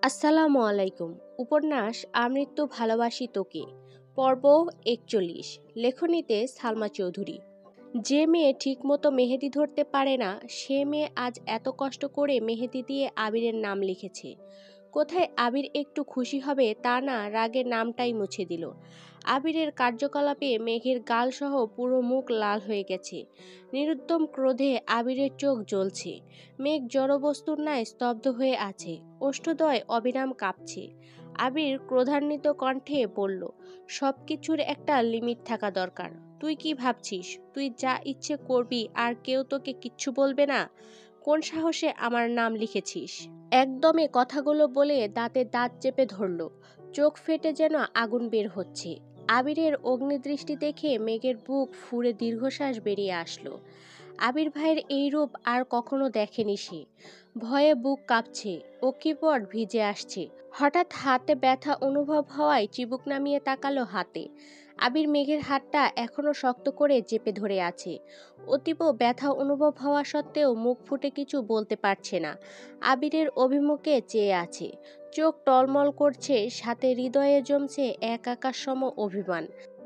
আসসালামু আলাইকুম। উপন্যাস আমৃত্যু ভালোবাসি তোকে, পর্ব ৪১। লেখনীতে সালমা চৌধুরী। যে মেয়ে ঠিকমতো মেহেদি ধরতে পারে না, সে মেয়ে আজ এত কষ্ট করে মেহেদি দিয়ে আবিরের নাম লিখেছে। কোথায় আবির একটু খুশি হবে তা না, রাগের নামটাই মুছে দিল। আবিরের কার্যকলাপে মেঘের গালসহ পুরো মুখ লাল হয়ে গেছে। নিরুদ্যম ক্রোধে আবিরের চোখ জ্বলছে। মেঘ জড়বস্তুর ন্যায় স্তব্ধ হয়ে আছে, ওষ্ঠদ্বয় অবিরাম কাঁপছে। আবির ক্রোধান্বিত কণ্ঠে বলল, সবকিছুর একটা লিমিট থাকা দরকার। তুই কি ভাবছিস তুই যা ইচ্ছে করবি আর কেউ তোকে কিচ্ছু বলবে না? কোন সাহসে আমার নাম লিখেছিস? একদমে কথাগুলো বলে দাঁতে দাঁত চেপে ধরল। চোখ ফেটে যেন আগুন বের হচ্ছে। আবিরের অগ্নিদৃষ্টি দেখে মেঘের বুক ফুঁড়ে দীর্ঘশ্বাস বেরিয়ে আসলো। আবির ভাইয়ের এই রূপ আর কখনো দেখেনি সে। ভয়ে বুক কাঁপছে, অক্ষিপট ভিজে আসছে। হঠাৎ হাতে ব্যথা অনুভব হওয়ায় চিবুক নামিয়ে তাকালো হাতে। আবির মেঘের হাতটা এখনো শক্ত করে চেপে ধরে আছে। অতীব ব্যথা অনুভব হওয়া সত্ত্বেও মুখ ফুটে কিছু বলতে পারছে না। আবিরের অভিমুখে চেয়ে আছে। চোখ টলমল করছে, সাথে হৃদয়ে জমছে এক আকাশ সম অভিমান।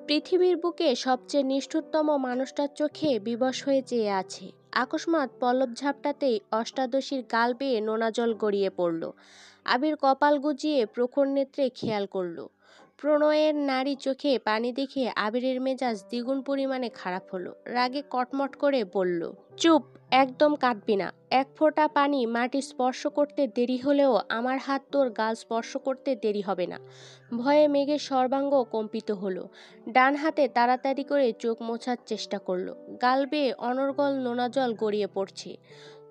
পৃথিবীর বুকে সবচেয়ে নিষ্ঠুরতম মানুষটার চোখে বিবশ হয়ে চেয়ে আছে। আকস্মাৎ পল্লব ঝাপটাতেই অষ্টাদশীর গাল বেয়ে নোনা জল গড়িয়ে পড়ল। আবির কপাল গুজিয়ে প্রখর নেত্রে খেয়াল করল। প্রণয়ের নারী চোখে পানি দেখে আবিরের মেজাজ দ্বিগুণ পরিমাণে খারাপ হলো। রাগে কটমট করে বলল, চুপ, একদম কাঁদবি না। এক ফোঁটা পানি মাটি স্পর্শ করতে দেরি হলেও আমার হাত তোর গাল স্পর্শ করতে দেরি হবে না। ভয়ে মেঘের সর্বাঙ্গ কম্পিত হলো। ডান হাতে তাড়াতাড়ি করে চোখ মোছার চেষ্টা করলো। গাল বেয়ে অনর্গল নোনা জল গড়িয়ে পড়ছে।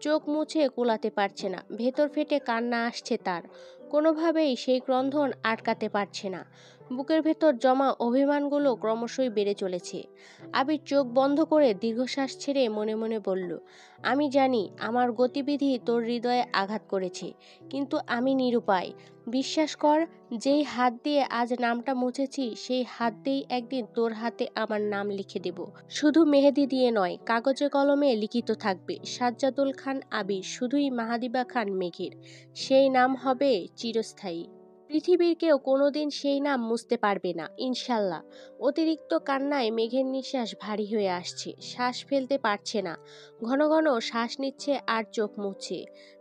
চোখ মুছে কুলাতে পারছে না, ভেতর ফেটে কান্না আসছে তার। কোনোভাবেই সেই ক্রন্দন আটকাতে পারছে না। বুকের ভেতর জমা অভিমানগুলো ক্রমশই বেড়ে চলেছে। আবির চোখ বন্ধ করে দীর্ঘশ্বাস ছেড়ে মনে মনে বলল, আমি জানি আমার গতিবিধি তোর হৃদয়ে আঘাত করেছে, কিন্তু আমি নিরুপায়। বিশ্বাস কর, যেই হাত দিয়ে আজ নামটা মুছেছি সেই হাত দিয়েই একদিন তোর হাতে আমার নাম লিখে দেব। শুধু মেহেদি দিয়ে নয়, কাগজে কলমে লিখিত থাকবে সাজ্জাদুল খান আবির, শুধুই মাহাদিবা খান মেঘের। সেই নাম হবে চিরস্থায়ী। পৃথিবীর কেউ কোনোদিন সেই নাম মুছতে পারবে না, ইনশাল্লাহ। অতিরিক্ত কান্নায় মেঘের নিঃশ্বাস ভারী হয়ে আসছে, শ্বাস ফেলতে পারছে না। ঘন ঘন শ্বাস নিচ্ছে আর চোখ মুছছে।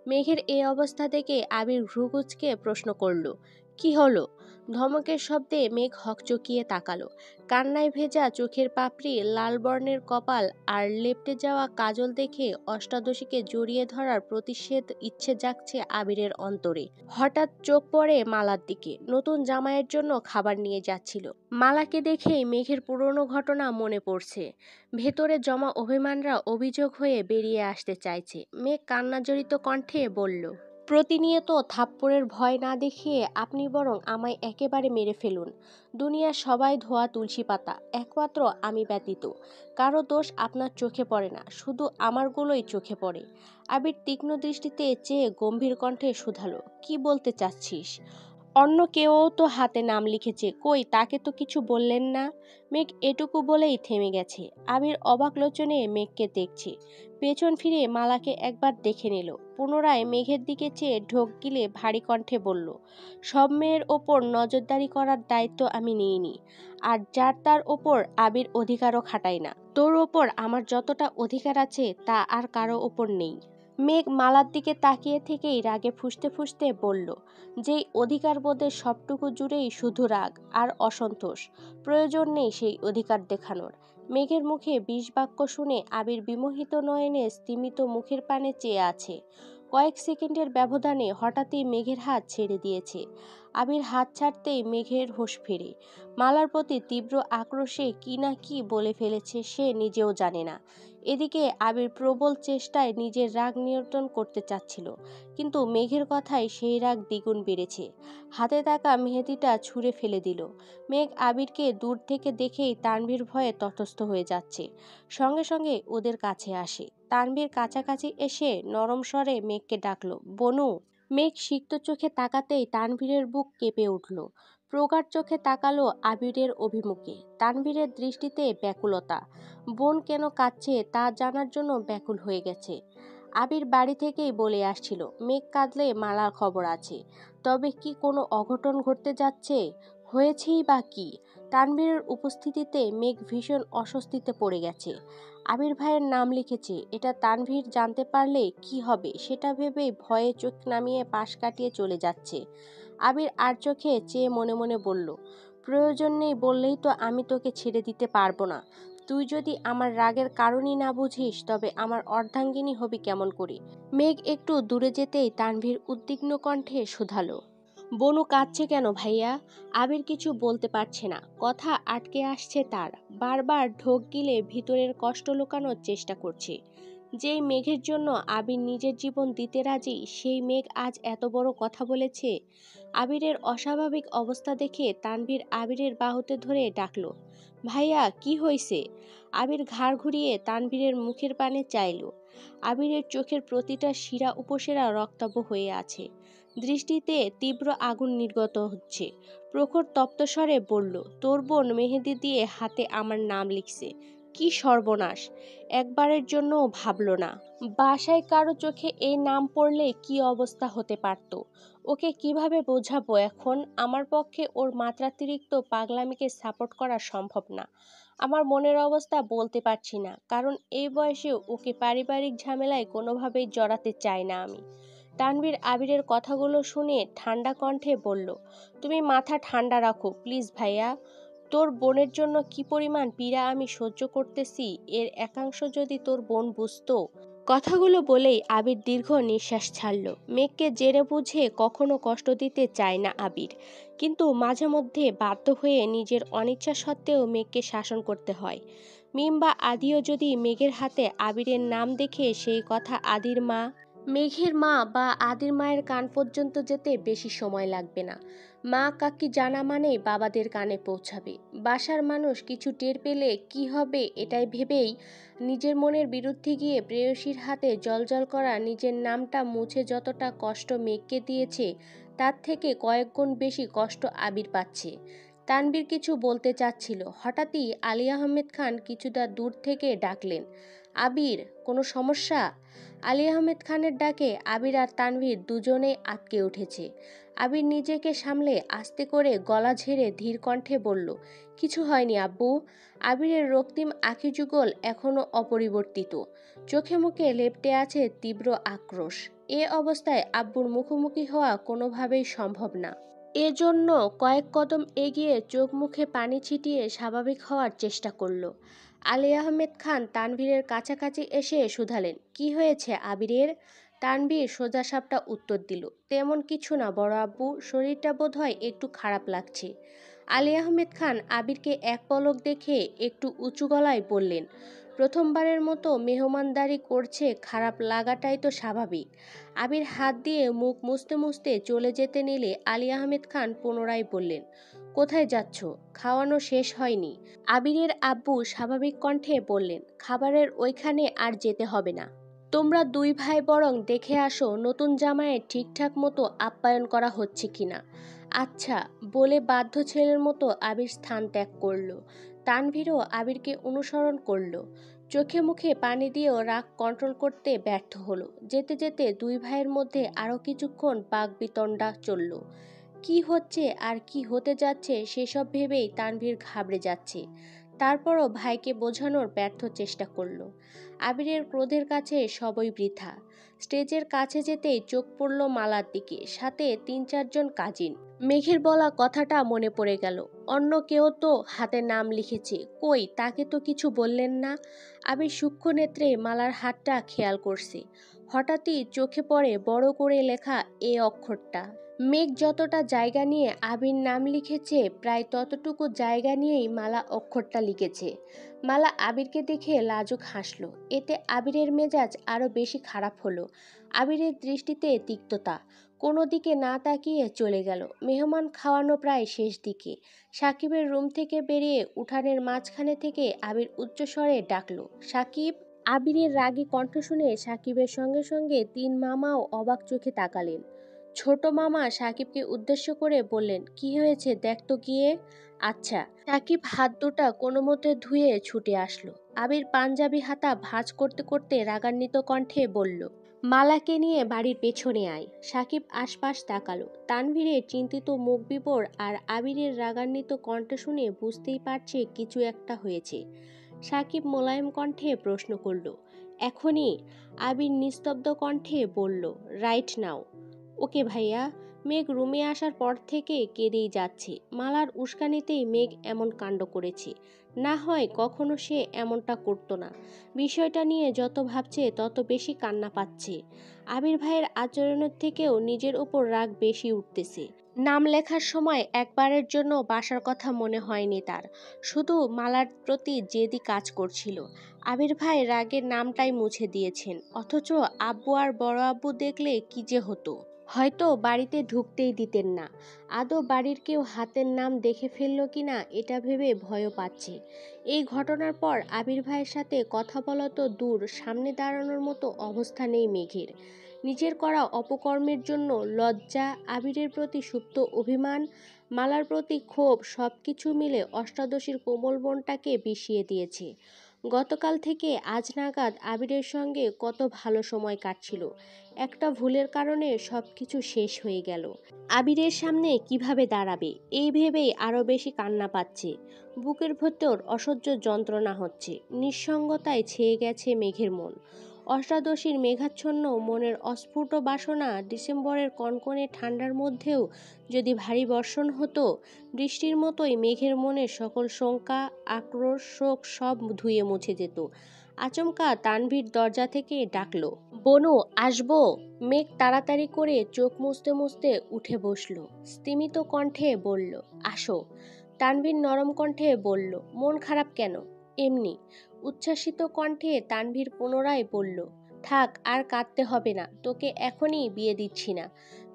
মেঘের এই অবস্থা দেখে আবির ভ্রুকুচকে প্রশ্ন করল, কি হলো? ধমকের শব্দে মেঘ হকচকিয়ে তাকালো। কান্নায় ভেজা চোখের পাপড়ি, লাল বর্ণের কপাল আর লেপ্টে যাওয়া কাজল দেখে অষ্টাদশীকে জড়িয়ে ধরার প্রতিষেধ ইচ্ছে জাগছে আবিরের অন্তরে। হঠাৎ চোখ পড়ে মালার দিকে। নতুন জামাইয়ের জন্য খাবার নিয়ে যাচ্ছিল। মালাকে দেখেই মেঘের পুরনো ঘটনা মনে পড়ছে। ভেতরে জমা অভিমানরা অভিযোগ হয়ে বেরিয়ে আসতে চাইছে। মেঘ কান্নাজড়িত কণ্ঠে বলল, প্রতিনিয়ত থাপ্পড়ের ভয় না দেখিয়ে আপনি বরং আমায় একেবারে মেরে ফেলুন। দুনিয়ার সবাই ধোয়া তুলসী পাতা, একমাত্র আমি ব্যতীত। কারো দোষ আপনার চোখে পড়ে না, শুধু আমারগুলোই চোখে পড়ে। আবির তীক্ষ্ণ দৃষ্টিতে চেয়ে গম্ভীর কণ্ঠে শুধালো, কি বলতে চাচ্ছিস? অন্য কেউ তো হাতে নাম লিখেছে, কই তাকে তো কিছু বললেন না? মেঘ এটুকু বলেই থেমে গেছে। আবির অবাক লোচনে মেঘকে দেখছে। পেছন ফিরে মালাকে একবার দেখে নিল। পুনরায় মেঘের দিকে চেয়ে ঢোক গিলে ভারী কণ্ঠে বলল, সব মেয়ের ওপর নজরদারি করার দায়িত্ব আমি নিইনি, আর যার তার ওপর আবির অধিকারও খাটাই না। তোর ওপর আমার যতটা অধিকার আছে তা আর কারো ওপর নেই। মেঘ মালার দিকে তাকিয়ে থেকেই রাগে ফুঁসতে ফুঁসতে বলল, যেই অধিকার বোধের সবটুকু জুড়েই শুধু রাগ আর অসন্তোষ। প্রয়োজন নেই সেই অধিকার দেখানোর। মেঘের মুখে বিষ বাক্য শুনে আবির বিমোহিত নয়নে স্তিমিত মুখের পানে চেয়ে আছে। কয়েক সেকেন্ডের ব্যবধানে হঠাৎই মেঘের হাত ছেড়ে দিয়েছে। আবির হাত ছাড়তেই মেঘের হুঁশ ফেরে। মালার প্রতি তীব্র আক্রোশে কি না কি বলে ফেলেছে সে নিজেও জানে না। এদিকে আবির প্রবল চেষ্টায় নিজের রাগ নিয়ন্ত্রণ করতে চাচ্ছিল, কিন্তু মেঘের কথায় সেই রাগ দ্বিগুণ বেড়েছে। হাতে থাকা মেহেদিটা ছুঁড়ে ফেলে দিল। মেঘ আবিরকে দূর থেকে দেখেই তানভীর ভয়ে তটস্থ হয়ে যাচ্ছে। সঙ্গে সঙ্গে ওদের কাছে আসে। তানভীর কাছাকাছি এসে নরম স্বরে মেঘকে ডাকলো, বনু। মেঘ সিক্ত চোখে তাকাতেই তানভীরের বুক কেঁপে উঠল। প্রগাঢ় চোখে তাকালো আবিরের অভিমুখে। তানভীরের দৃষ্টিতে ব্যাকুলতা। বোন কেন কাঁদছে তা জানার জন্য ব্যাকুল হয়ে গেছে। আবির বাড়ি থেকেই বলে আসছিল মেঘ কাঁদলে মালার খবর আছে। তবে কি কোনো অঘটন ঘটতে যাচ্ছে? হয়েছেই বা কি? তানভীরের উপস্থিতিতে মেঘ ভীষণ অস্বস্তিতে পড়ে গেছে। আবির ভাইয়ের নাম লিখেছে, এটা তানভীর জানতে পারলে কি হবে সেটা ভেবেই ভয়ে চোখ নামিয়ে পাশ কাটিয়ে চলে যাচ্ছে। আবির আর চোখে চেয়ে মনে মনে বলল, প্রয়োজন নেই বললেই তো আমি তোকে ছেড়ে দিতে পারবো না। তুই যদি আমার রাগের কারণই না বুঝিস তবে আমার অর্ধাঙ্গিনী হবি কেমন করে? মেঘ একটু দূরে যেতেই তানভীর উদ্বিগ্ন কণ্ঠে শুধালো, বনু কাঁদছে কেন ভাইয়া? আবির কিছু বলতে পারছে না, কথা আটকে আসছে তার। বারবার ঢোক গিলে ভিতরের কষ্ট লুকানোর চেষ্টা করছে। যেই মেঘের জন্য আবির নিজের জীবন দিতে রাজি, সেই মেঘ আজ এত বড় কথা বলেছে। আবিরের অস্বাভাবিক অবস্থা দেখে তানভীর আবিরের বাহুতে ধরে ডাকলো, ভাইয়া কি হইছে? আবির ঘাড় ঘুরিয়ে তানভীরের মুখের পানে চাইল। আবিরের চোখের প্রতিটা শিরা উপশিরা রক্তাভ হয়ে আছে, দৃষ্টিতে তীব্র আগুন নির্গত হচ্ছে। প্রখর তপ্ত স্বরে বলল, তোর বোন মেহেদি দিয়ে হাতে আমার নাম লিখছে। কি সর্বনাশ! একবারের জন্যও ভাবল না বাসায় কারো চোখে এই নাম পড়লে কি অবস্থা হতে পারত। ওকে কিভাবে বোঝাবো এখন? আমার পক্ষে ওর মাত্রাতিরিক্ত পাগলামিকে সাপোর্ট করা সম্ভব না। আমার মনের অবস্থা বলতে পারছি না, কারণ এই বয়সে ওকে পারিবারিক ঝামেলায় কোনোভাবেই জড়াতে চাই না আমি। তানভীর আবিরের কথাগুলো শুনে ঠান্ডা কণ্ঠে বলল, তুমি মাথা ঠান্ডা রাখো প্লিজ ভাইয়া। তোর বোনের জন্য কি পরিমাণ পীড়া আমি সহ্য করতেছি এর একাংশ যদি তোর বোন বুঝতো। কথাগুলো বলেই আবির দীর্ঘ নিঃশ্বাস ছাড়ল। মেঘকে জেরে বুঝে কখনো কষ্ট দিতে চায় না আবির, কিন্তু মাঝে মধ্যে বাধ্য হয়ে নিজের অনিচ্ছা সত্ত্বেও মেঘকে শাসন করতে হয়। মিম বা আদিও যদি মেঘের হাতে আবিরের নাম দেখে সেই কথা আদির মা, মেঘের মা বা আদির মায়ের কান পর্যন্ত যেতে বেশি সময় লাগবে না। মা কাকি জানা মানেই বাবাদের কানে পৌঁছাবে। বাসার মানুষ কিছু টের পেলে কি হবে এটাই ভেবেই নিজের মনের বিরুদ্ধে গিয়ে প্রেয়সীর হাতে জলজল করা নিজের নামটা মুছে যতটা কষ্ট মেঘকে দিয়েছে, তার থেকে কয়েক গুণ বেশি কষ্ট আবির পাচ্ছে। তানভীর কিছু বলতে চাচ্ছিল, হঠাৎই আলী আহমেদ খান কিছুটা দূর থেকে ডাকলেন, আবির, কোনো সমস্যা? আলী আহমেদ খানের ডাকে আবির আর তানভীর দুজনেই আটকে উঠেছে। আবির নিজেকে সামলে আস্তে করে গলা ঝেড়ে ধীর কণ্ঠে বলল, কিছু হয়নি আব্বু। আবিরের রক্তিম আখি যুগল এখনো অপরিবর্তিত, চোখে মুখে লেপ্টে আছে তীব্র আক্রোশ। এ অবস্থায় আব্বুর মুখোমুখি হওয়া কোনোভাবেই সম্ভব না। এজন্য কয়েক কদম এগিয়ে চোখ মুখে পানি ছিটিয়ে স্বাভাবিক হওয়ার চেষ্টা করল। আলী আহমেদ খান তানভীরের কাছাকাছি এসে শুধালেন, কি হয়েছে আবিরের? তানভীর সোজাসাপটা উত্তর দিল, তেমন কিছু না বড় আব্বু, শরীরটা বোধহয় একটু খারাপ লাগছে। আলী আহমেদ খান আবিরকে এক পলক দেখে একটু উঁচু গলায় বললেন, প্রথমবারের মতো মেহমানদারি করছে, খারাপ লাগাটাই তো স্বাভাবিক। আবির হাত দিয়ে মুখ মুছতে মুছতে চলে যেতে নিলে আলী আহমেদ খান পুনরায় বললেন, কোথায় যাচ্ছ? খাওয়ানো শেষ হয়নি। আবিরের আব্বু স্বাভাবিক কণ্ঠে বললেন, খাবারের ওইখানে আর যেতে হবে না। তোমরা দুই ভাই বরং দেখে আসো নতুন জামাইয়ের ঠিকঠাক মতো আপ্যায়ন করা হচ্ছে কিনা। আচ্ছা, বলে বাধ্য ছেলের মতো আবির স্থান ত্যাগ করলো। তানভীরও আবিরকে অনুসরণ করলো। চোখে মুখে পানি দিয়েও রাগ কন্ট্রোল করতে ব্যর্থ হলো। যেতে যেতে দুই ভাইয়ের মধ্যে আরও কিছুক্ষণ বাকবিতণ্ডা চলল। কি হচ্ছে আর কি হতে যাচ্ছে সেসব ভেবেই তানভীর ঘাবড়ে যাচ্ছে। তারপরও ভাইকে বোঝানোর ব্যর্থ চেষ্টা করলো। আবিরের ক্রোধের কাছে সবই বৃথা। স্টেজের কাছে যেতেই চোখ পড়ল মালার দিকে, সাথে 3-4 জন কাজিন। মেঘের বলা কথাটা মনে পড়ে গেল, অন্য কেউ তো হাতে নাম লিখেছে, কই তাকে তো কিছু বললেন না। আবির সূক্ষ্ম নেত্রে মালার হাতটা খেয়াল করছে। হঠাৎই চোখে পড়ে বড় করে লেখা এ অক্ষরটা। মেঘ যতটা জায়গা নিয়ে আবির নাম লিখেছে প্রায় ততটুকু জায়গা নিয়েই মালা অক্ষরটা লিখেছে। মালা আবিরকে দেখে লাজুক হাসল। এতে আবিরের মেজাজ আরও বেশি খারাপ হলো। আবিরের দৃষ্টিতে তিক্ততা। কোনো দিকে না তাকিয়ে চলে গেল। মেহমান খাওয়ানো প্রায় শেষ দিকে। সাকিবের রুম থেকে বেরিয়ে উঠানের মাঝখানে থেকে আবির উচ্চস্বরে ডাকলো, সাকিব। আবিরের রাগী কণ্ঠ শুনে সাকিবের সঙ্গে সঙ্গে 3 মামাও অবাক চোখে তাকালেন। ছোট মামা সাকিবকে উদ্দেশ্য করে বললেন, কি হয়েছে দেখ তো গিয়ে। আচ্ছা। সাকিব হাত দুটা কোনো মতে ধুয়ে ছুটে আসলো। আবির পাঞ্জাবি হাতা ভাঁজ করতে করতে রাগান্বিত কণ্ঠে বলল, মালাকে নিয়ে বাড়ির পেছনে আয়। সাকিব আশপাশ তাকালো। তানভীরের চিন্তিত মুখ বিবর আর আবিরের রাগান্বিত কণ্ঠ শুনে বুঝতেই পারছে কিছু একটা হয়েছে। সাকিব মোলায়েম কণ্ঠে প্রশ্ন করল, এখনই? আবির নিস্তব্ধ কণ্ঠে বলল, রাইট নাও। ওকে ভাইয়া। মেঘ রুমে আসার পর থেকে কেঁদেই যাচ্ছে। মালার উস্কানিতেই মেঘ এমন কাণ্ড করেছে। না হয় কখনো সে এমনটা করতো না। বিষয়টা নিয়ে যত ভাবছে তত বেশি কান্না পাচ্ছে। আবির ভাইয়ের আচরণের থেকেও নিজের উপর রাগ বেশি উঠতেছে। নাম লেখার সময় একবারের জন্য বাসার কথা মনে হয়নি তার। শুধু মালার প্রতি জেদি কাজ করছিল। আবির ভাই রাগের নামটাই মুছে দিয়েছেন, অথচ আব্বু আর বড় আব্বু দেখলে কি যে হতো। হয়তো বাড়িতে ঢুকতেই দিতেন না। আদৌ বাড়ির কেউ হাতের নাম দেখে ফেললো কিনা এটা ভেবে ভয়ও পাচ্ছে। এই ঘটনার পর আবির ভাইয়ের সাথে কথা বলা তো দূর, সামনে দাঁড়ানোর মতো অবস্থা নেই মেঘের। নিজের করা অপকর্মের জন্য লজ্জা, আবিরের প্রতি সুপ্ত অভিমান, মালার প্রতি ক্ষোভ সবকিছু মিলে অষ্টাদশীর কোমল মনটাকে বিষিয়ে দিয়েছে। গতকাল থেকে আজ নাগাদ আবিরের সঙ্গে কত ভালো সময় কাটছিল। একটা ভুলের কারণে সবকিছু শেষ হয়ে গেল। আবিরের সামনে কিভাবে দাঁড়াবে এই ভেবেই আরো বেশি কান্না পাচ্ছে। বুকের ভেতর অসহ্য যন্ত্রণা হচ্ছে। নিঃসঙ্গতায় ছেয়ে গেছে মেঘের মন। অষ্টাদশীর মেঘাচ্ছন্ন মনের অস্ফুট বাসনা ডিসেম্বরের কনকনে ঠান্ডার মধ্যেও যদি ভারী বর্ষণ হতো, বৃষ্টির মতোই মেঘের মনের সকল শঙ্কা, আক্রোশ, শোক সব ধুয়ে মুছে যেত। আচমকা তানভীর দরজা থেকে ডাকলো, বনু আসবো? মেঘ তাড়াতাড়ি করে চোখ মুছতে মুছতে উঠে বসলো। স্তিমিত কণ্ঠে বলল, আসো। তানভীর নরম কণ্ঠে বলল, মন খারাপ কেন? এমনি। উচ্ছ্বাসিত কণ্ঠে তানভীর পুনরায় বলল, থাক আর কাঁদতে হবে না, তোকে এখনই বিয়ে দিচ্ছি না।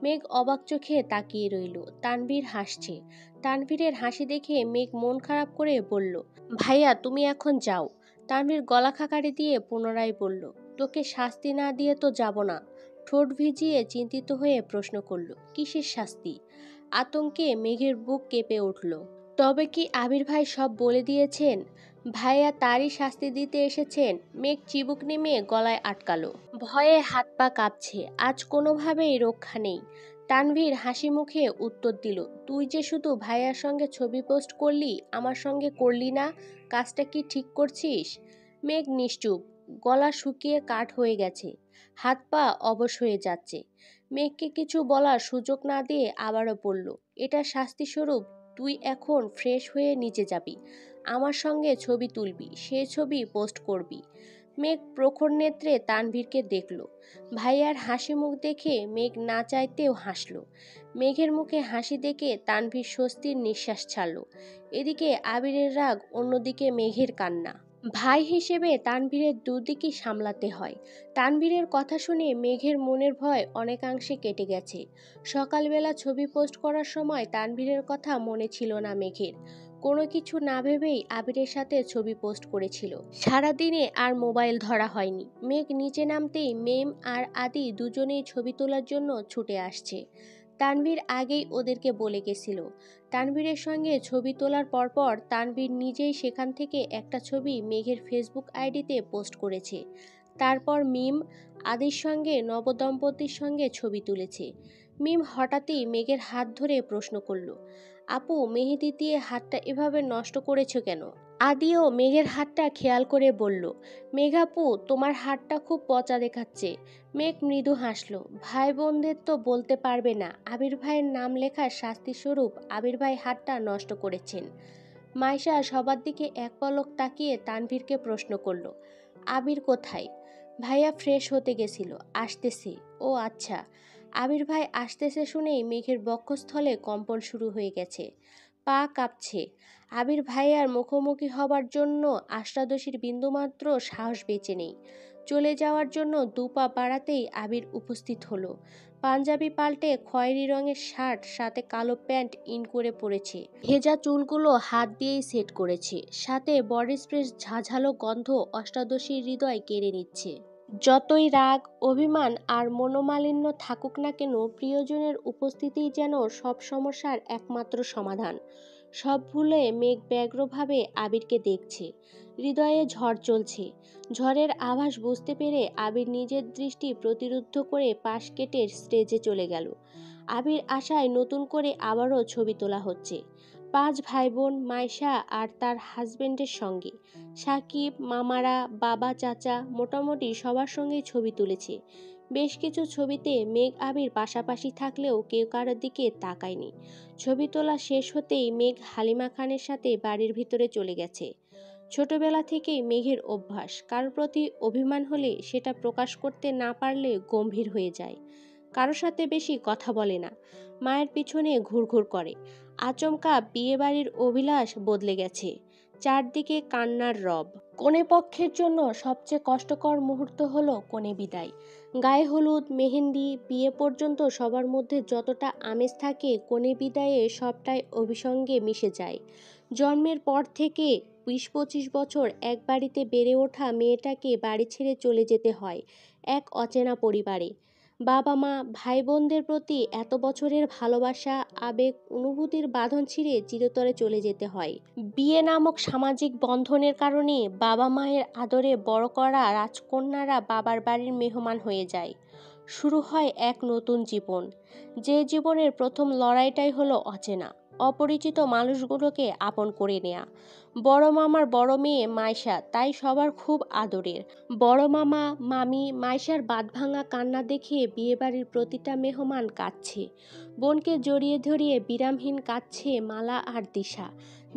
মেঘ অবাক চোখে তাকিয়ে রইল। তানভীর হাসছে। তানভীরের হাসি দেখে মেঘ মন খারাপ করে বলল, ভাইয়া তুমি এখন যাও। তানভীর গলা খাকারি দিয়ে পুনরায় বলল, তোকে শাস্তি না দিয়ে তো যাব না। ঠোঁট ভিজিয়ে চিন্তিত হয়ে প্রশ্ন করল, কিসের শাস্তি? আতঙ্কে মেঘের বুক কেঁপে উঠল। তবে কি আবির ভাই সব বলে দিয়েছেন? ভাইয়া তারই শাস্তি দিতে এসেছেন? মেঘ চিবুক নেমে গলায় আটকালো। ভয়ে হাত পা কাঁপছে। আজ কোনোভাবেই রক্ষা নেই। তানভীর হাসি মুখে উত্তর দিল, তুই যে শুধু ভাইয়ার সঙ্গে ছবি পোস্ট করলি, আমার সঙ্গে করলি না। কাজটা কি ঠিক করছিস? মেঘ নিশ্চুপ। গলা শুকিয়ে কাঠ হয়ে গেছে। হাত পা অবশ হয়ে যাচ্ছে। মেঘকে কিছু বলার সুযোগ না দিয়ে আবারও বলল, এটা শাস্তিস্বরূপ। তুই এখন ফ্রেশ হয়ে নিচে যাবি, আমার সঙ্গে ছবি তুলবি, সে ছবি পোস্ট করবি। মেঘ প্রখর নেত্রে তানভীরকে দেখল। ভাইয়ার হাসি মুখ দেখে মেঘ না চাইতেও হাসল। মেঘের মুখে হাসি দেখে তানভীর স্বস্তির নিঃশ্বাস ছাড়ল। এদিকে আবিরের রাগ, অন্যদিকে মেঘের কান্না। ভাই হিসেবে তানভীরের দুদিকই সামলাতে হয়। তানভীরের কথা শুনে মেঘের মনের ভয় অনেকাংশে কেটে গেছে। সকালবেলা ছবি পোস্ট করার সময় তানভীরের কথা মনে ছিল না মেঘের। কোনো কিছু না ভেবেই আবিরের সাথে ছবি পোস্ট করেছিল। সারাদিনে আর মোবাইল ধরা হয়নি। মেঘ নিচে নামতেই মেম আর আদি দুজনেই ছবি তোলার জন্য ছুটে আসছে। তানভীর আগেই ওদেরকে বলে গেছিল। তানভীরের সঙ্গে ছবি তোলার পরপর তানভীর নিজেই সেখান থেকে একটা ছবি মেঘের ফেসবুক আইডিতে পোস্ট করেছে। তারপর মিম আদির সঙ্গে নবদম্পতির সঙ্গে ছবি তুলেছে। মিম হঠাৎই মেঘের হাত ধরে প্রশ্ন করল, আপু মেহেদি দিয়ে হাতটা এভাবে নষ্ট করেছো কেন? আদিও মেঘের হাতটা খেয়াল করে বলল, মেঘাপু তোমার হাতটা খুব পচা দেখাচ্ছে। মেঘ মৃদু হাসল। ভাই বোনদের তো বলতে পারবে না আবির ভাইয়ের নাম লেখার শাস্তিস্বরূপ আবির ভাই হাতটা নষ্ট করেছেন। মাইশা সবার দিকে এক পলক তাকিয়ে তানভীরকে প্রশ্ন করল, আবির কোথায়? ভাইয়া ফ্রেশ হতে গেছিল, আসতেছে। ও আচ্ছা। আবির ভাই আসতেছে শুনেই মেঘের বক্ষস্থলে কম্পন শুরু হয়ে গেছে। পা কাঁপছে। আবির ভাইয়ার মুখোমুখি হবার জন্য অষ্টাদশীর বিন্দুমাত্র সাহস বেঁচে নেই। চলে যাওয়ার জন্য দু পা বাড়াতেই আবির উপস্থিত হলো। পাঞ্জাবি পাল্টে খয়েরি রঙের শার্ট, সাথে কালো প্যান্ট ইন করে পরেছে। ভেজা চুলগুলো হাত দিয়েই সেট করেছে। সাথে বডি স্প্রের ঝাঝালো গন্ধ অষ্টাদশীর হৃদয় কেড়ে নিচ্ছে। যতই রাগ, অভিমান আর মনোমালিন্য থাকুক না কেন, প্রিয়জনের উপস্থিতিই যেন সব সমস্যার একমাত্র সমাধান। সব ভুলে মেঘ ব্যগ্রভাবে আবিরকে দেখছে। হৃদয়ে ঝড় চলছে। ঝড়ের আভাস বুঝতে পেরে আবির নিজের দৃষ্টি প্রতিরুদ্ধ করে পাশ কেটে স্টেজে চলে গেল। আবির আশায় নতুন করে আবারও ছবি তোলা হচ্ছে। 5 ভাই বোন, মাইশা আর তার হাজবেন্ডের সঙ্গে। সাকিব, মামারা, বাবা, চাচা মোটামুটি সবার সঙ্গেই ছবি তুলেছে। বেশ কিছু ছবিতে মেঘ আবির পাশাপাশি থাকলেও কেউ কারোর দিকে তাকায়নি। ছবি তোলা শেষ হতেই মেঘ হালিমা খানের সাথে বাড়ির ভিতরে চলে গেছে। ছোটবেলা থেকেই মেঘের অভ্যাস, কারোর প্রতি অভিমান হলে সেটা প্রকাশ করতে না পারলে গম্ভীর হয়ে যায়। কারোর সাথে বেশি কথা বলে না, মায়ের পিছনে ঘুরঘুর করে। আচমকা বিয়ে বাড়ির অভিলাষ বদলে গেছে। চারদিকে কান্নার রব। কনে পক্ষের জন্য সবচেয়ে কষ্টকর মুহূর্ত হলো কনে বিদায়। গায়ে হলুদ, মেহেন্দি, বিয়ে পর্যন্ত সবার মধ্যে যতটা আমেজ থাকে, কনে বিদায়ে সবটাই অভিসঙ্গে মিশে যায়। জন্মের পর থেকে 20-25 বছর এক বাড়িতে বেড়ে ওঠা মেয়েটাকে বাড়ি ছেড়ে চলে যেতে হয় এক অচেনা পরিবারে। বাবা মা, ভাই বোনদের প্রতি এত বছরের ভালোবাসা, আবেগ, অনুভূতির বাঁধন ছিঁড়ে চিরতরে চলে যেতে হয়। বিয়ে নামক সামাজিক বন্ধনের কারণে বাবা মায়ের আদরে বড় করা রাজকন্যারা বাবার বাড়ির মেহমান হয়ে যায়। শুরু হয় এক নতুন জীবন। যে জীবনের প্রথম লড়াইটাই হলো অচেনা, অপরিচিত মানুষগুলোকে আপন করে নেয়া। বড় মামার বড় মেয়ে মাইশা তাই সবার খুব আদরের। বড় মামা, মামি মাইশার বাঁধভাঙা কান্না দেখে বিয়েবাড়ির প্রতিটা মেহমান কাঁদছে। বোনকে জড়িয়ে ধরিয়ে বিরামহীন কাঁদছে মালা আর দিশা।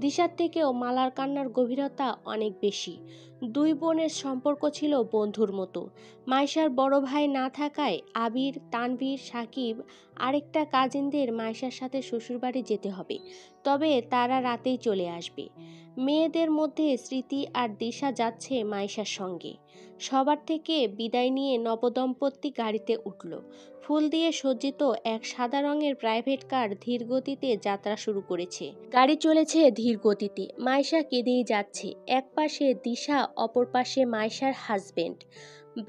দিশার থেকেও মালার কান্নার গভীরতা অনেক বেশি। দুই বোনের সম্পর্ক ছিল বন্ধুর মতো। মাইশার বড় ভাই না থাকায় আবির, তানভীর, সাকিব আরেকটা কাজিনদের মাইশার সাথে শ্বশুরবাড়ি যেতে হবে, তবে তারা রাতেই চলে আসবে। মেয়েদের মধ্যে স্মৃতি আর দিশা যাচ্ছে মাইশার সঙ্গে। সবার থেকে বিদায় নিয়ে নবদম্পতি গাড়িতে উঠল। ফুল দিয়ে সজ্জিত এক সাদা রঙের প্রাইভেট কার ধীর গতিতে যাত্রা শুরু করেছে। গাড়ি চলেছে ধীর গতিতে। মাইশা কেঁদেই যাচ্ছে। এক পাশে দিশা, অপর পাশে মাইশার হাজবেন্ড।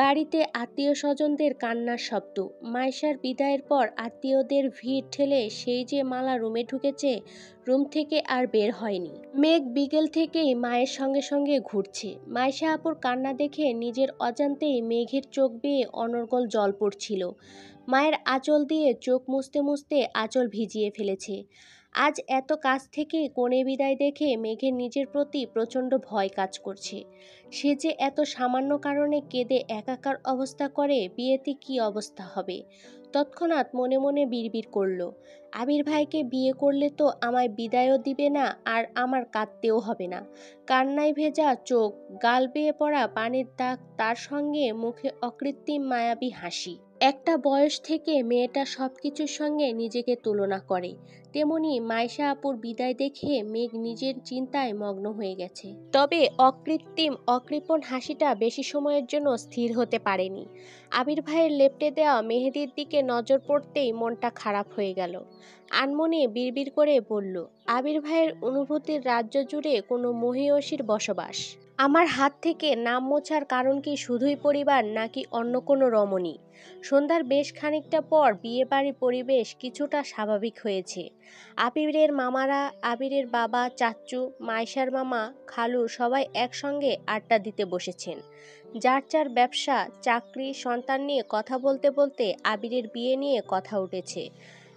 বাড়িতে আত্মীয় স্বজনদের কান্নার শব্দ। মাইশার বিদায়ের পর আত্মীয়দের ভিড় ঠেলে সেই যে মালা রুমে ঢুকেছে, রুম থেকে আর বের হয়নি। মেঘ বিকেল থেকেই মায়ের সঙ্গে সঙ্গে ঘুরছে। মাইশা আপুর কান্না দেখে নিজের অজান্তেই মেঘের চোখ বেয়ে অনর্গল জল পড়ছিল। মায়ের আঁচল দিয়ে চোখ মুছতে মুছতে আঁচল ভিজিয়ে ফেলেছে। আজ এত কাছ থেকে কনে বিদায় দেখে মেঘের নিজের প্রতি প্রচণ্ড ভয় কাজ করছে। সে যে এত সামান্য কারণে কেঁদে একাকার অবস্থা করে, বিয়েতে কি অবস্থা হবে। তৎক্ষণাৎ মনে মনে বিড়বিড় করল, আবির ভাইকে বিয়ে করলে তো আমায় বিদায়ও দিবে না, আর আমার কাঁদতেও হবে না। কান্নায় ভেজা চোখ, গাল বেয়ে পড়া পানির দাগ, তার সঙ্গে মুখে অকৃত্রিম মায়াবী হাসি। একটা বয়স থেকে মেয়েটা সবকিছুর সঙ্গে নিজেকে তুলনা করে। তেমনি মাইশা আপুর বিদায় দেখে মেঘ নিজের চিন্তায় মগ্ন হয়ে গেছে। তবে অকৃত্রিম অকৃপণ হাসিটা বেশি সময়ের জন্য স্থির হতে পারেনি। আবির ভাইয়ের লেপ্টে দেওয়া মেহেদির দিকে নজর পড়তেই মনটা খারাপ হয়ে গেল। আনমনে বিড়বিড় করে বলল, আবির ভাইয়ের অনুভূতির রাজ্য জুড়ে কোনো মহীয়সীর বসবাস। আমার হাত থেকে নাম মোছার কারণ কি শুধুই পরিবার, নাকি অন্য কোনো রমণী? সন্ধ্যার বেশ খানিকটা পর বিয়েবাড়ির পরিবেশ কিছুটা স্বাভাবিক হয়েছে। আবিরের মামারা, আবিরের বাবা, চাচ্চু, মাইশার মামা, খালু সবাই একসঙ্গে আড্ডা দিতে বসেছেন। যার যার ব্যবসা, চাকরি, সন্তান নিয়ে কথা বলতে বলতে আবিরের বিয়ে নিয়ে কথা উঠেছে।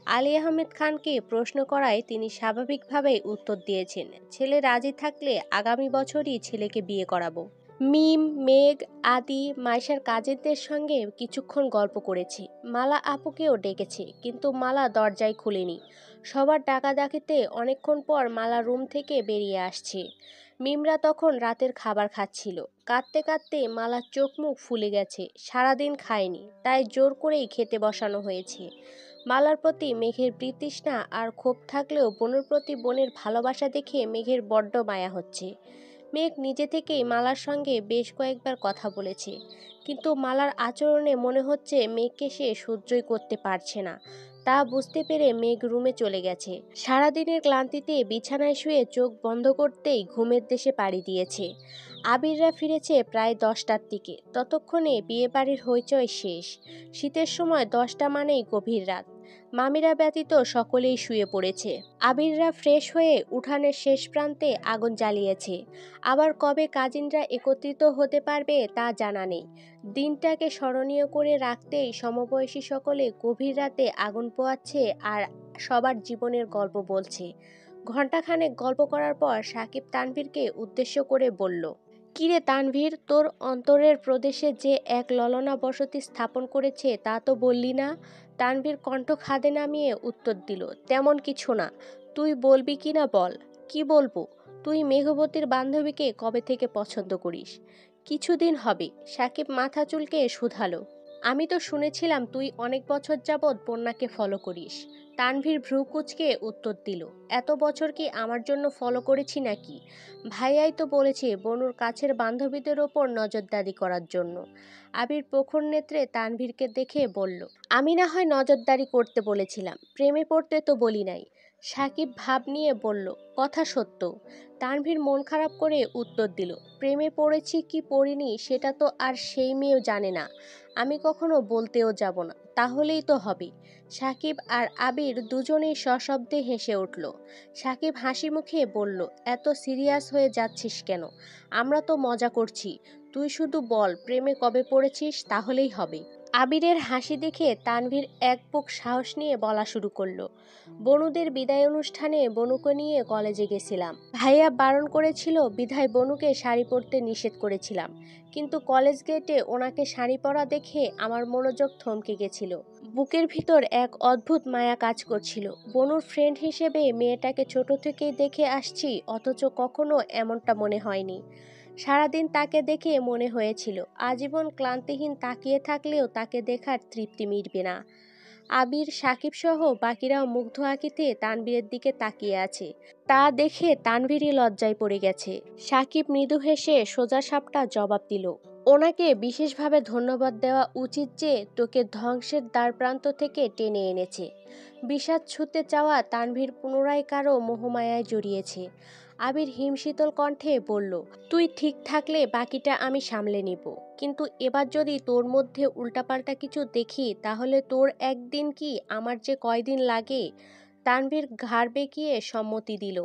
আলী আহমেদ খানকে প্রশ্ন করায় তিনি স্বাভাবিকভাবেই উত্তর দিয়েছেন, ছেলে রাজি থাকলে আগামী বছরই ছেলেকে বিয়ে করাবো। মিম, মেঘ, আদি মাইশার কাজেরদের সঙ্গে কিছুক্ষণ গল্প করেছে। মালা আপুকেও ডেকেছে, কিন্তু মালা দরজায় খুলেনি। সবার ডাকাডাকিতে অনেকক্ষণ পর মালা রুম থেকে বেরিয়ে আসছে। মিমরা তখন রাতের খাবার খাচ্ছিল। কাঁদতে কাঁদতে মালার চোখ মুখ ফুলে গেছে। সারাদিন খায়নি, তাই জোর করেই খেতে বসানো হয়েছে। মালার প্রতি মেঘের বিতৃষ্ণা আর ক্ষোভ থাকলেও বোনের প্রতি বোনের ভালোবাসা দেখে মেঘের বড্ড মায়া হচ্ছে। মেঘ নিজে থেকেই মালার সঙ্গে বেশ কয়েকবার কথা বলেছে, কিন্তু মালার আচরণে মনে হচ্ছে মেঘকে সে সহ্যই করতে পারছে না। তা বুঝতে পেরে মেঘ রুমে চলে গেছে। সারাদিনের ক্লান্তিতে বিছানায় শুয়ে চোখ বন্ধ করতেই ঘুমের দেশে পাড়ি দিয়েছে। আবিররা ফিরেছে প্রায় 10টার দিকে। ততক্ষণে বিয়েবাড়ির হইচই শেষ। শীতের সময় 10টা মানেই গভীর রাত। মামিরা ব্যতীত সকলেই শুয়ে পড়েছে। আবিররা ফ্রেশ হয়ে উঠানের শেষ প্রান্তে আগুন জ্বালিয়েছে। আবার কবে কাজিনরা একত্রিত হতে পারবে তা জানা নেই। দিনটাকে স্মরণীয় করে রাখতেই সমবয়সী সকলে গভীর রাতে আগুন পোয়াচ্ছে আর সবার জীবনের গল্প বলছে। ঘণ্টাখানেক গল্প করার পর সাকিব তানভীরকে উদ্দেশ্য করে বলল, কিরে তানভীর, তোর অন্তরের প্রদেশে যে এক ললনা বসতি স্থাপন করেছে তা তো বললি না? তানভীর কণ্ঠ খাদে নামিয়ে উত্তর দিল, তেমন কিছু না। তুই বলবি কি না বল। কি বলবো? তুই মেঘবতীর বান্ধবীকে কবে থেকে পছন্দ করিস? কিছুদিন হবে। সাকিব মাথা চুলকে শুধালো, আমি তো শুনেছিলাম তুই অনেক বছর যাবৎ বন্যাকে ফলো করিস। তানভীর ভ্রু কুঁচকে উত্তর দিল, এত বছর কি আমার জন্য ফলো করেছি নাকি? ভাইয়াই তো বলেছে বনুর কাছের বান্ধবীদের ওপর নজরদারি করার জন্য। আবির প্রখর নেত্রে তানভীরকে দেখে বলল, আমি না হয় নজরদারি করতে বলেছিলাম, প্রেমে পড়তে তো বলি নাই। সাকিব ভাব নিয়ে বলল, কথা সত্য। তানভীর মন খারাপ করে উত্তর দিল, প্রেমে পড়েছি কি পড়িনি সেটা তো আর সেই মেয়েও জানে না। আমি কখনো বলতেও যাব না, তাহলেই তো হবে। সাকিব আর আবির দুজনেই সশব্দে হেসে উঠল। সাকিব হাসি মুখে বলল, এত সিরিয়াস হয়ে যাচ্ছিস কেন? আমরা তো মজা করছি। তুই শুধু বল প্রেমে কবে পড়েছিস, তাহলেই হবে। আবিরের হাসি দেখে তানভীর এক বুক সাহস নিয়ে বলা শুরু করলো, বনুদের বিদায় অনুষ্ঠানে বনুকে নিয়ে কলেজে গেছিলাম। ভাইয়া বারণ করেছিল বিধায় বনুকে শাড়ি পরতে নিষেধ করেছিলাম, কিন্তু কলেজ গেটে ওনাকে শাড়ি পরা দেখে আমার মনোযোগ থমকে গেছিল। বুকের ভিতর এক অদ্ভুত মায়া কাজ করছিল। বনুর ফ্রেন্ড হিসেবে মেয়েটাকে ছোট থেকেই দেখে আসছি, অথচ কখনো এমনটা মনে হয়নি। সারাদিন তাকে দেখে মনে হয়েছিল আজীবন ক্লান্তিহীন তাকিয়ে থাকলেও তাকে দেখার তৃপ্তি মিটবে না। আবির, সাকিব সহ বাকিরাও মুগ্ধ আঁখিতে তানভীরের দিকে তাকিয়ে আছে। তা দেখে তানভীরই লজ্জায় পড়ে গেছে। সাকিব মৃদু হেসে সোজা সাপটা জবাব দিল, ওনাকে বিশেষভাবে ধন্যবাদ দেওয়া উচিত যে তোকে ধ্বংসের দ্বারপ্রান্ত থেকে টেনে এনেছে। বিষাদ ছুঁতে চাওয়া তানভীর পুনরায় কারো মোহমায়ায় জড়িয়েছে। আবির হিমশীতল কণ্ঠে বলল, তুই ঠিক থাকলে বাকিটা আমি সামলে নিব, কিন্তু এবার যদি তোর মধ্যে উল্টাপাল্টা কিছু দেখি তাহলে তোর একদিন কি আমার যে কয়দিন লাগে। তানভীর ঘাড় বেঁকিয়ে সম্মতি দিল।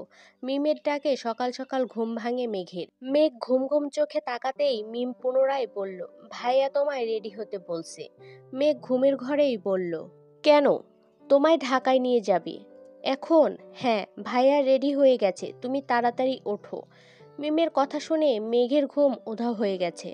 মিমের ডাকে সকাল সকাল ঘুম ভাঙে মেঘের। মেঘ ঘুম ঘুম চোখে তাকাতেই মিম পুনরায় বলল, ভাইয়া তোমায় রেডি হতে বলছে। মেঘ ঘুমের ঘরেই বলল, কেন? তোমায় ঢাকায় নিয়ে যাবে। এখন? হ্যাঁ, ভাইয়া রেডি হয়ে গেছে, তুমি তাড়াতাড়ি ওঠো। মিমের কথা শুনে মেঘের ঘুম উধাও হয়ে গেছে।